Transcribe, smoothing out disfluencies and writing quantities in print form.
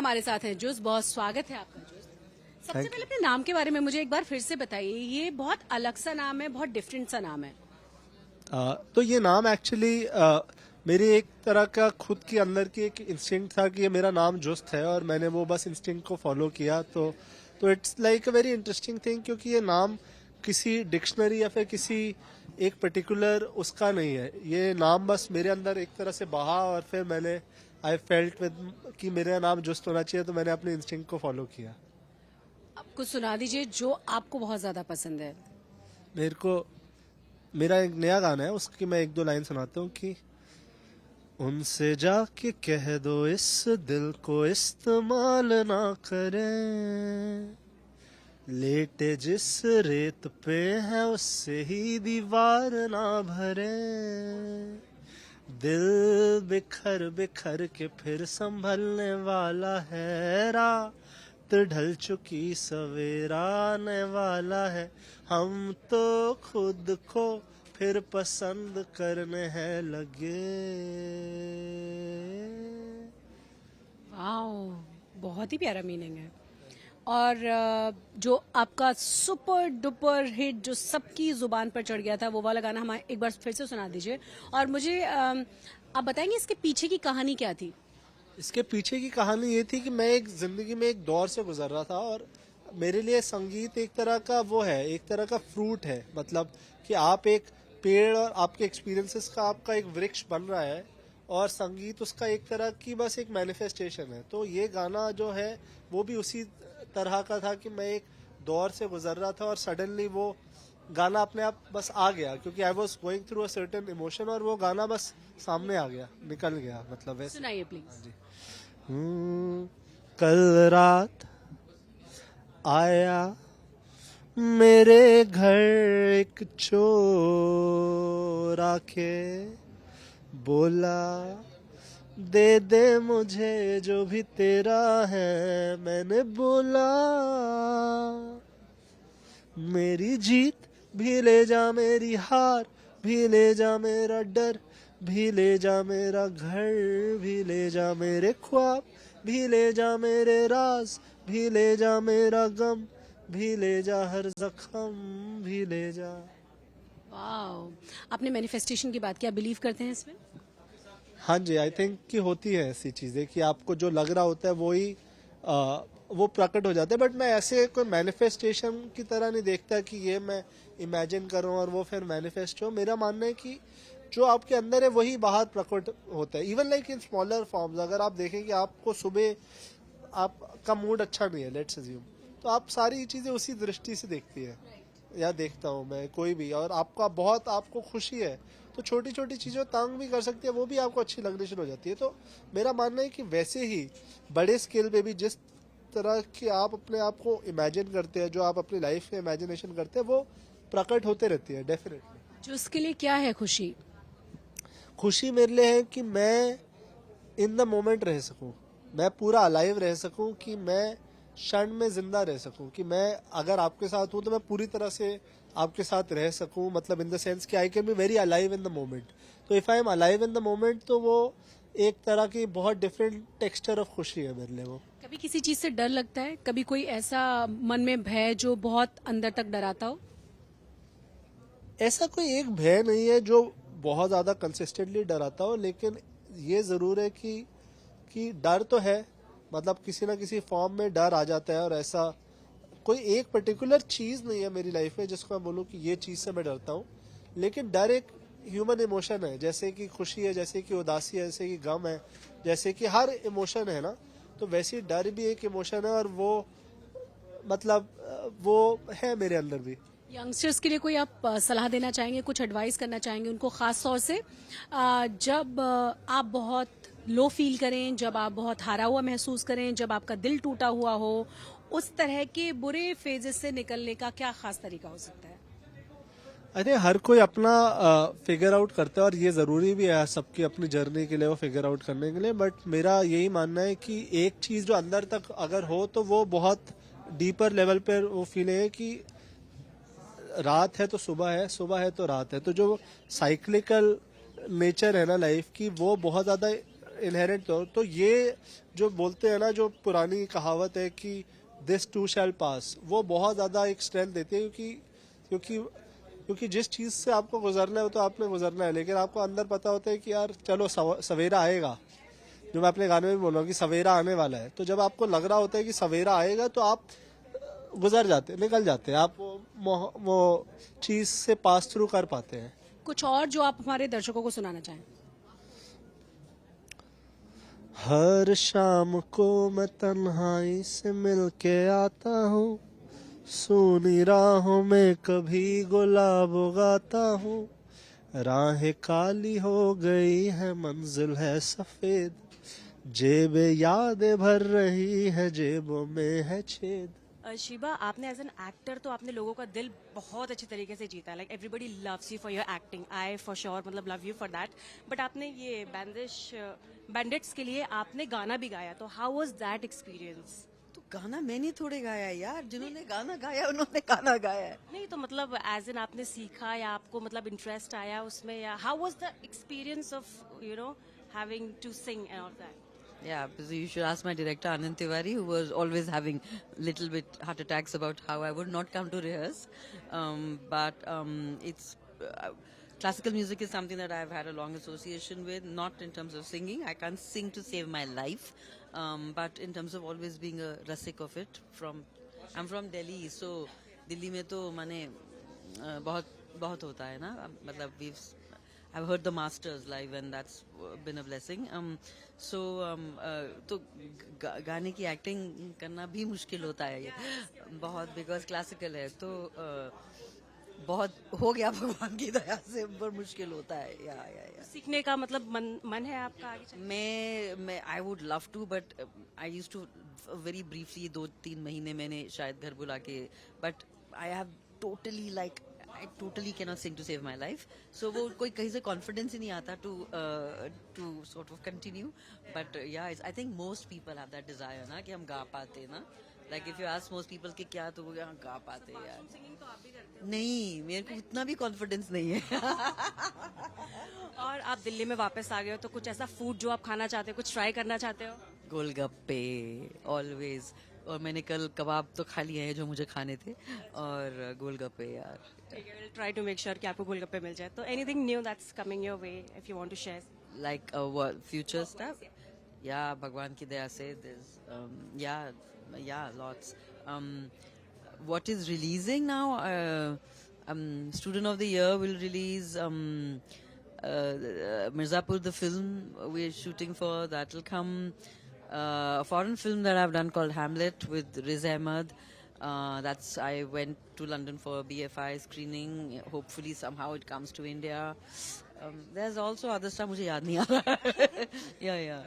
हमारे साथ हैं जुस, बहुत स्वागत है आपका जुस। सबसे पहले अपने नाम के बारे में मुझे एक बार फिर से बताइए। ये बहुत अलग सा नाम है, बहुत डिफरेंट सा नाम है। तो ये नाम एक्चुअली मेरी एक तरह का खुद के अंदर की एक इंस्टिंक्ट था कि ये मेरा नाम जुस्त है और मैंने वो बस इंस्टिंक्ट को फॉलो किया। तो it's like a very interesting thing, क्योंकि ये नाम किसी डिक्शनरी या फिर किसी एक पर्टिकुलर उसका नहीं है। ये नाम बस मेरे अंदर एक तरह से बहा और फिर मैंने आई फेल्ट विद कि मेरा नाम जुस्त होना चाहिए, तो मैंने अपने इंस्टिंक्ट को फॉलो किया। आपको सुना दीजिए जो आपको बहुत ज्यादा पसंद है। मेरे को मेरा एक नया गाना है, उसकी मैं एक दो लाइन सुनाता हूँ कि उनसे जाके कह दो इस दिल को इस्तेमाल ना करें, लेटे जिस रेत पे है उससे ही दीवार ना भरे, दिल बिखर बिखर के फिर संभलने वाला है, रात ढल चुकी सवेरा आने वाला है, हम तो खुद को फिर पसंद करने हैं लगे। वाओ, बहुत ही प्यारा मीनिंग है। और जो आपका सुपर डुपर हिट जो सबकी जुबान पर चढ़ गया था, वो वाला गाना हमारे एक बार फिर से सुना दीजिए। और मुझे आप बताएंगे इसके पीछे की कहानी क्या थी? इसके पीछे की कहानी ये थी कि मैं एक जिंदगी में एक दौर से गुजर रहा था और मेरे लिए संगीत एक तरह का वो है, एक तरह का फ्रूट है। मतलब कि आप एक पेड़ और आपके एक्सपीरियंसेस का आपका एक वृक्ष बन रहा है और संगीत उसका एक तरह की बस एक मैनिफेस्टेशन है। तो ये गाना जो है वो भी उसी तरह का था कि मैं एक दौर से गुजर रहा था और सडनली वो गाना अपने आप बस आ गया, क्योंकि I was going through a certain emotion और वो गाना बस सामने आ गया, निकल गया। मतलब वैसे सुनाइए प्लीज। जी। कल रात आया मेरे घर एक चोर आके बोला दे दे मुझे जो भी तेरा है। मैंने बोला मेरी जीत भी ले जा, मेरी हार भी ले जा, मेरा डर भी ले जा, मेरा घर भी ले जा, मेरे ख्वाब भी ले जा, मेरे राज भी ले जा, मेरा गम भी ले जा, हर जख्म भी ले जा। वाओ, आपने मैनिफेस्टेशन की बात की, आप बिलीव करते हैं इसमें? हाँ जी, आई थिंक कि होती है ऐसी चीजें कि आपको जो लग रहा होता है वो ही वो प्रकट हो जाता है। बट मैं ऐसे कोई मैनिफेस्टेशन की तरह नहीं देखता कि ये मैं इमेजिन करूं और वो फिर मैनिफेस्ट हो। मेरा मानना है कि जो आपके अंदर है वही बाहर प्रकट होता है। Even like in smaller forms, अगर आप देखें कि आपको सुबह आपका मूड अच्छा नहीं है, लेट्स अज्यूम, तो आप सारी चीजें उसी दृष्टि से देखती है या देखता हूँ मैं कोई भी, और आपको खुशी है तो छोटी छोटी चीजों तंग भी कर सकती है, वो भी आपको अच्छी लगनी शुरू हो जाती है। तो मेरा मानना है कि वैसे ही बड़े स्केल पे भी जिस तरह की आप अपने आप को इमेजिन करते हैं, जो आप अपनी लाइफ में इमेजिनेशन करते हैं, वो प्रकट होते रहती है डेफिनेटली। जो उसके लिए क्या है खुशी? खुशी मेरे लिए है कि मैं इन द मोमेंट रह सकूं, मैं पूरा अलाइव रह सकूं, कि मैं क्षण में जिंदा रह सकूं, कि मैं अगर आपके साथ हूं तो मैं पूरी तरह से आपके साथ रह सकूं। मतलब इन द सेंस कि I can be very alive in the moment. तो if I am alive in the moment तो वो एक तरह की बहुत डिफरेंट टेक्सचर ऑफ खुशी है मेरे लिए वो। कभी किसी चीज से डर लगता है? कभी कोई ऐसा मन में भय जो बहुत अंदर तक डराता हो? ऐसा कोई एक भय नहीं है जो बहुत ज्यादा कंसिस्टेंटली डराता हो, लेकिन ये जरूर है कि डर तो है। मतलब किसी ना किसी फॉर्म में डर आ जाता है, और ऐसा कोई एक पर्टिकुलर चीज नहीं है मेरी लाइफ में जिसको मैं बोलूँ कि ये चीज से मैं डरता हूँ। लेकिन डर एक ह्यूमन इमोशन है, जैसे कि खुशी है, जैसे कि उदासी है, जैसे कि गम है, जैसे कि हर इमोशन है ना, तो वैसे डर भी एक इमोशन है, और वो मतलब वो है मेरे अंदर भी। यंगस्टर्स के लिए कोई आप सलाह देना चाहेंगे, कुछ एडवाइस करना चाहेंगे उनको, खास तौर से जब आप बहुत लो फील करें, जब आप बहुत हारा हुआ महसूस करें, जब आपका दिल टूटा हुआ हो, उस तरह के बुरे फेजेस से निकलने का क्या खास तरीका हो सकता है? अरे हर कोई अपना फिगर आउट करता है, और ये जरूरी भी है सबकी अपनी जर्नी के लिए वो फिगर आउट करने के लिए। बट मेरा यही मानना है कि एक चीज जो अंदर तक अगर हो तो वो बहुत डीपर लेवल पर वो फील है कि रात है तो सुबह है, सुबह है तो रात है। तो जो साइक्लिकल नेचर है ना लाइफ की, वो बहुत ज्यादा इनहेरेंट तो ये जो बोलते हैं ना, जो पुरानी कहावत है कि दिस टू शैल पास, वो बहुत ज़्यादा एक स्ट्रेंथ देती है, क्योंकि क्योंकि जिस चीज़ से आपको गुजरना है वो तो आपने गुजरना है, लेकिन आपको अंदर पता होता है कि यार चलो सवेरा आएगा, जो मैं अपने गाने में बोल रहा हूँ कि सवेरा आने वाला है। तो जब आपको लग रहा होता है कि सवेरा आएगा तो आप गुजर जाते, निकल जाते हैं, आप वो चीज़ से पास थ्रू कर पाते हैं। कुछ और जो आप हमारे दर्शकों को सुनाना चाहें? हर शाम को मैं तन्हाई से मिल के आता हूँ, सूनी राहों में कभी गुलाब उगाता हूँ, राहें काली हो गई है मंजिल है सफेद, जेबें यादें भर रही है जेबों में है छेद। शिवा, आपने एज एन एक्टर तो आपने लोगों का दिल बहुत अच्छी तरीके से जीता, like everybody loves you for your acting, I for sure मतलब love you for that. But आपने ये बैंडिट्स के लिए आपने गाना भी गाया, तो हाउ वाज दैट एक्सपीरियंस? तो गाना मैंने थोड़े गाया है यार, जिन्होंने गाना गाया उन्होंने गाना गाया है। नहीं तो मतलब एज एन आपने सीखा या आपको मतलब इंटरेस्ट आया उसमें, या how was the experience of having to sing and all that? Yeah, because you should ask my director Anand Tiwari, who was always having little bit heart attacks about how I would not come to rehearse. But it's classical music is something that I've had a long association with. Not in terms of singing, I can't sing to save my life, but in terms of always being a rasik of it. I'm from Delhi, so Delhi में तो माने बहुत होता है ना, मतलब I've heard the masters live and that's been a blessing. तो गाने की एक्टिंग करना भी मुश्किल होता है ये बहुत, बिकॉज क्लासिकल है तो बहुत हो गया भगवान की दया से, पर मुश्किल होता है। या सीखने का मतलब मन है आपका आगे चलकर? मैं I would love to, but I used to very briefly 2-3 महीने मैंने शायद घर बुला के, but I have totally like I totally cannot sing to save my life. So वो कोई कहीं से confidence ही नहीं आता to sort of continue. But yeah, I think most people have that desire ना कि हम गा पाते ना. Like if you ask most people कि क्या, तो वो यहाँ गा पाते हैं यार. सिंगिंग तो आप भी करते हो? नहीं, मेरे को उतना भी confidence नहीं है. और आप दिल्ली में वापस आ गए हो, तो कुछ ऐसा फूड जो आप खाना चाहते हो, कुछ ट्राई करना चाहते हो? गोलगप्पे always. और मैंने कल कबाब तो खा लिए हैं जो मुझे खाने थे, और गोलगप्पे यार. ठीक है, we'll try to make sure कि आपको गोलगप्पे मिल जाए. तो anything new that's coming your way if you want to share? Like what future stuff? Yeah, भगवान की दया से there's lots. What is releasing now? Student of the Year will release Mirzapur, the film we're shooting for, that will come. A foreign film that I've done called Hamlet with Riz Ahmed. I went to London for a BFI screening. Hopefully somehow it comes to India. There's also other stuff मुझे याद नहीं आ रहा. Yeah.